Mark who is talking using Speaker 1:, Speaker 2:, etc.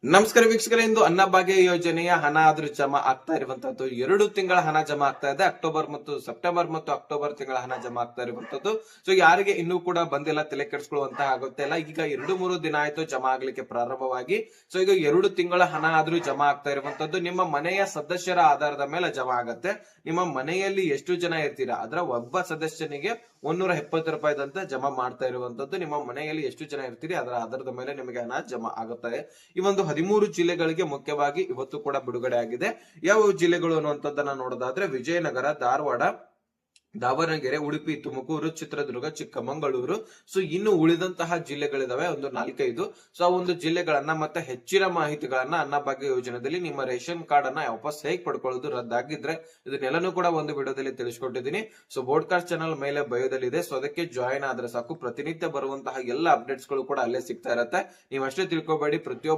Speaker 1: ನಮಸ್ಕಾರ ವೀಕ್ಷಕರೇ, ಇಂದು ಅನ್ನಭಾಗ್ಯ ಯೋಜನೆಯ ಹಣ ಆದ್ರೂ ಜಮಾ ಆಗ್ತಾ ಇರುವಂತದ್ದು 2 ತಿಂಗಳ ಹಣ ಜಮಾ ಆಗ್ತಾ ಇದೆ. ಸೆಪ್ಟೆಂಬರ್ ಮತ್ತು ಅಕ್ಟೋಬರ್ ತಿಂಗಳ ಹಣ ಜಮಾ ಆಗ್ತಾ ಇರುವಂತದ್ದು. ಸೊ ಯಾರಿಗೆ ಇನ್ನೂ ಕೂಡ ಬಂದಿಲ್ಲ ತಲೆ ಕೆಡಿಸ್ಕೊಳ್ಳುವಂತ ಆಗುತ್ತೆ ಇಲ್ಲ. ಈಗ 2-3 ದಿನ ಆಯ್ತು ಜಮಾ ಆಗ್ಲಿಕ್ಕೆ ಪ್ರಾರಂಭವಾಗಿ. ಸೊ ಈಗ 2 ತಿಂಗಳ ಹಣ ಆದ್ರೂ ಜಮಾ ಆಗ್ತಾ ಇರುವಂತದ್ದು ನಿಮ್ಮ ಮನೆಯ ಸದಸ್ಯರ ಆಧಾರದ ಮೇಲೆ ಜಮಾ ಆಗತ್ತೆ. ನಿಮ್ಮ ಮನೆಯಲ್ಲಿ ಎಷ್ಟು ಜನ ಇರ್ತೀರಾ ಅದರ ಒಬ್ಬ ಸದಸ್ಯನಿಗೆ 170 ರೂಪಾಯಿದಂತ ಜಮಾ ಮಾಡ್ತಾ ಇರುವಂತದ್ದು. ನಿಮ್ಮ ಮನೆಯಲ್ಲಿ ಎಷ್ಟು ಜನ ಇರ್ತೀರಿ ಅದರ ಆಧಾರದ ಮೇಲೆ ನಿಮಗೆ ಹಣ ಜಮಾ ಆಗುತ್ತದೆ. ಈ ಒಂದು 13 ಜಿಲ್ಲೆಗಳಿಗೆ ಮುಖ್ಯವಾಗಿ ಇವತ್ತು ಕೂಡ ಬಿಡುಗಡೆ ಆಗಿದೆ. ಯಾವ ಜಿಲ್ಲೆಗಳು ಅನ್ನುವಂಥದ್ದನ್ನ ನೋಡೋದಾದ್ರೆ ವಿಜಯನಗರ, ಧಾರವಾಡ, ದಾವಣಗೆರೆ, ಉಡುಪಿ, ತುಮಕೂರು, ಚಿತ್ರದುರ್ಗ, ಚಿಕ್ಕಮಗಳೂರು. ಸೊ ಇನ್ನು ಉಳಿದಂತಹ ಜಿಲ್ಲೆಗಳಿದಾವೆ ಒಂದು 4-5. ಸೊ ಆ ಒಂದು ಜಿಲ್ಲೆಗಳನ್ನ ಮತ್ತೆ ಹೆಚ್ಚಿನ ಮಾಹಿತಿಗಳನ್ನ ಅನ್ನಭಾಗ್ಯ ಯೋಜನೆಯಲ್ಲಿ ನಿಮ್ಮ ರೇಷನ್ ಕಾರ್ಡ್ ಅನ್ನ ವಾಪಸ್ ಹೇಗೆ ಪಡ್ಕೊಳ್ಳೋದು, ರದ್ದಾಗಿದ್ರೆ ಇದನ್ನೆಲ್ಲನೂ ಕೂಡ ಒಂದು ವಿಡಿಯೋದಲ್ಲಿ ತಿಳಿಸ್ಕೊಟ್ಟಿದ್ದೀನಿ. ಸೊ ಬೋಡ್ಕಾಸ್ಟ್ ಚಾನಲ್ ಮೇಲೆ ಬಯೋದಲ್ಲಿದೆ. ಸೊ ಅದಕ್ಕೆ ಜಾಯಿನ್ ಆದ್ರೆ ಸಾಕು, ಪ್ರತಿನಿತ್ಯ ಬರುವಂತಹ ಎಲ್ಲ ಅಪ್ಡೇಟ್ಸ್ ಗಳು ಕೂಡ ಅಲ್ಲೇ ಸಿಗ್ತಾ ಇರತ್ತೆ. ನೀವು ಅಷ್ಟೇ ತಿಳ್ಕೊಬೇಡಿ, ಪ್ರತಿಯೊಬ್ಬ